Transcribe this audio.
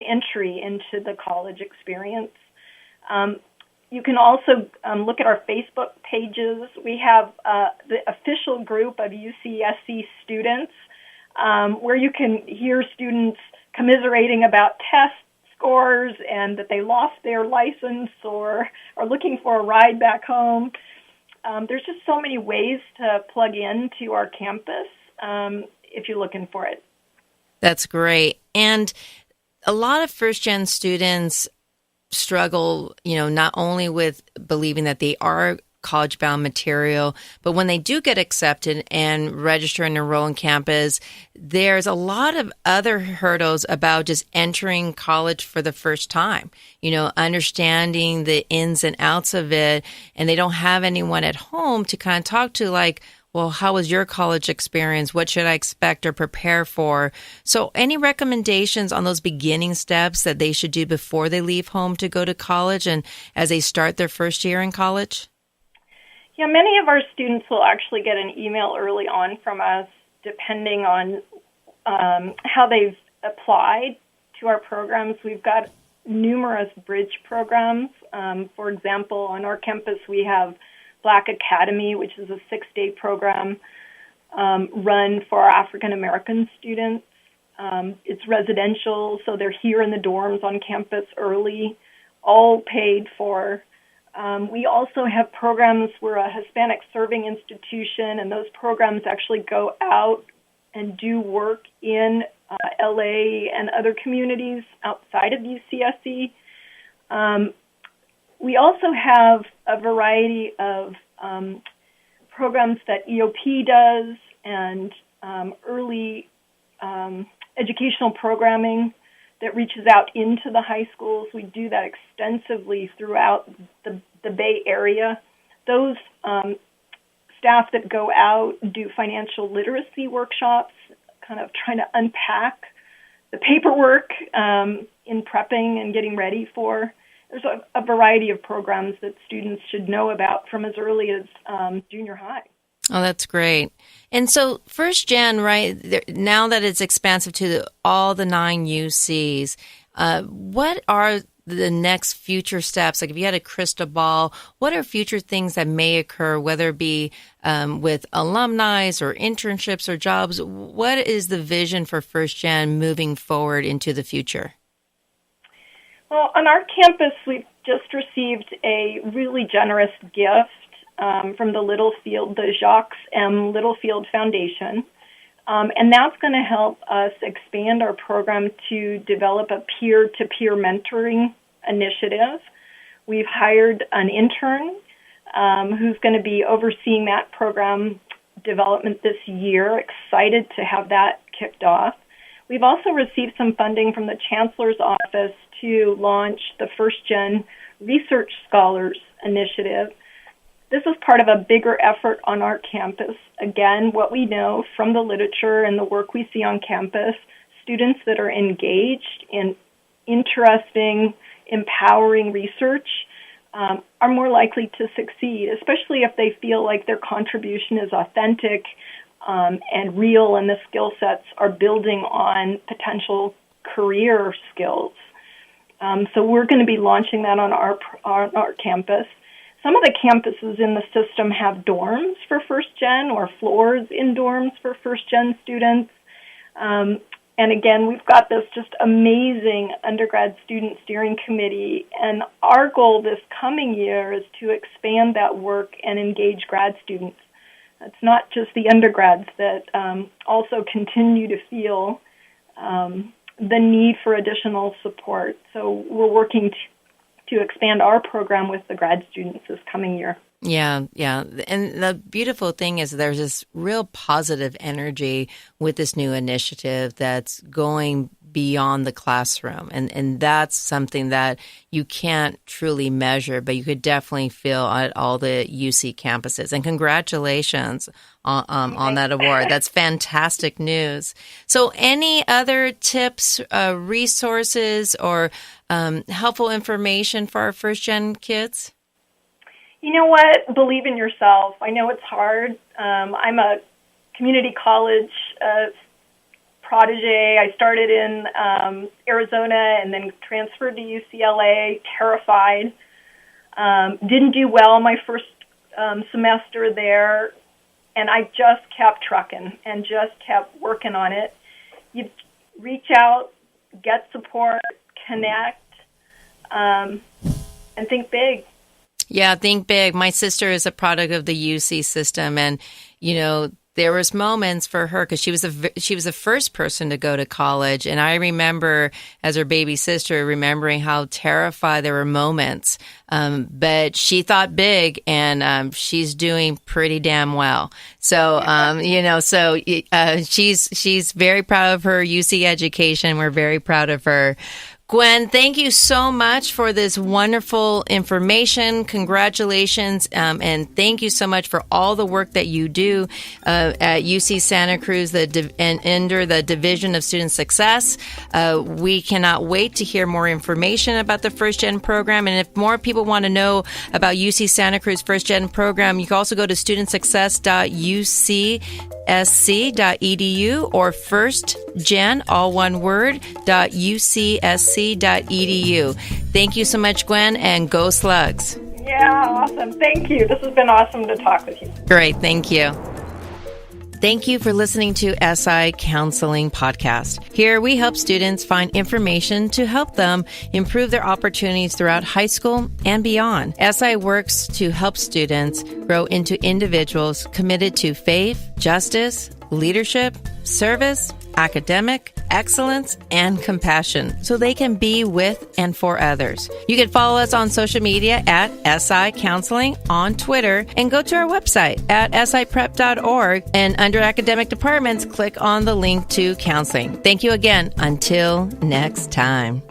entry into the college experience. You can also look at our Facebook pages. We have the official group of UCSC students where you can hear students commiserating about test scores and that they lost their license or are looking for a ride back home. There's just so many ways to plug into our campus if you're looking for it. That's great. And a lot of first-gen students struggle, not only with believing that they are college-bound material, but when they do get accepted and register and enroll on campus, there's a lot of other hurdles about just entering college for the first time, understanding the ins and outs of it, and they don't have anyone at home to kind of talk to, like, well, how was your college experience? What should I expect or prepare for? So any recommendations on those beginning steps that they should do before they leave home to go to college and as they start their first year in college? Yeah, many of our students will actually get an email early on from us, depending on how they've applied to our programs. We've got numerous bridge programs. For example, on our campus, we have Black Academy, which is a 6-day program run for our African American students. It's residential, so they're here in the dorms on campus early, all paid for. We also have programs. We're a Hispanic serving institution, and those programs actually go out and do work in LA and other communities outside of UCSC. We also have a variety of programs that EOP does and early educational programming that reaches out into the high schools. We do that extensively throughout the Bay Area. Those staff that go out do financial literacy workshops, kind of trying to unpack the paperwork in prepping and getting ready for. There's a variety of programs that students should know about from as early as junior high. Oh, that's great. And so first gen, right, now that it's expansive to all the 9 UCs, what are the next future steps? Like if you had a crystal ball, what are future things that may occur, whether it be with alumni or internships or jobs? What is the vision for first gen moving forward into the future? Well, on our campus, we've just received a really generous gift from the Jacques M. Littlefield Foundation, and that's going to help us expand our program to develop a peer-to-peer mentoring initiative. We've hired an intern who's going to be overseeing that program development this year. Excited to have that kicked off. We've also received some funding from the Chancellor's Office to launch the First Gen Research Scholars Initiative. This is part of a bigger effort on our campus. Again, what we know from the literature and the work we see on campus, students that are engaged in interesting, empowering research are more likely to succeed, especially if they feel like their contribution is authentic and real, and the skill sets are building on potential career skills. So we're going to be launching that on our campus. Some of the campuses in the system have dorms for first gen or floors in dorms for first gen students. And again, we've got this just amazing undergrad student steering committee, and our goal this coming year is to expand that work and engage grad students. It's not just the undergrads that also continue to feel the need for additional support. So we're working to expand our program with the grad students this coming year. Yeah. And the beautiful thing is there's this real positive energy with this new initiative that's going beyond the classroom. And that's something that you can't truly measure, but you could definitely feel at all the UC campuses. And congratulations on that award. That's fantastic news. So any other tips, resources, or helpful information for our first-gen kids? You know what? Believe in yourself. I know it's hard. I'm a community college protege. I started in Arizona and then transferred to UCLA, terrified. Didn't do well my first semester there, and I just kept trucking and just kept working on it. You reach out, get support, connect, and think big. Yeah, think big. My sister is a product of the UC system, and there was moments for her because she was the first person to go to college, and I remember as her baby sister remembering how terrified there were moments. But she thought big, and she's doing pretty damn well. So she's very proud of her UC education. We're very proud of her. Gwen, thank you so much for this wonderful information. Congratulations. And thank you so much for all the work that you do at UC Santa Cruz and under the Division of Student Success. We cannot wait to hear more information about the First Gen program. And if more people want to know about UC Santa Cruz First Gen program, you can also go to studentsuccess.ucsc.edu or firstgen, all one word, .ucsc.edu. Thank you so much, Gwen, and go Slugs. Yeah, awesome. Thank you. This has been awesome to talk with you. Great. Thank you. Thank you for listening to SI Counseling Podcast. Here we help students find information to help them improve their opportunities throughout high school and beyond. SI works to help students grow into individuals committed to faith, justice, leadership, service, academic excellence, and compassion so they can be with and for others. You can follow us on social media at SI Counseling on Twitter and go to our website at siprep.org, and under academic departments, click on the link to counseling. Thank you again. Until next time.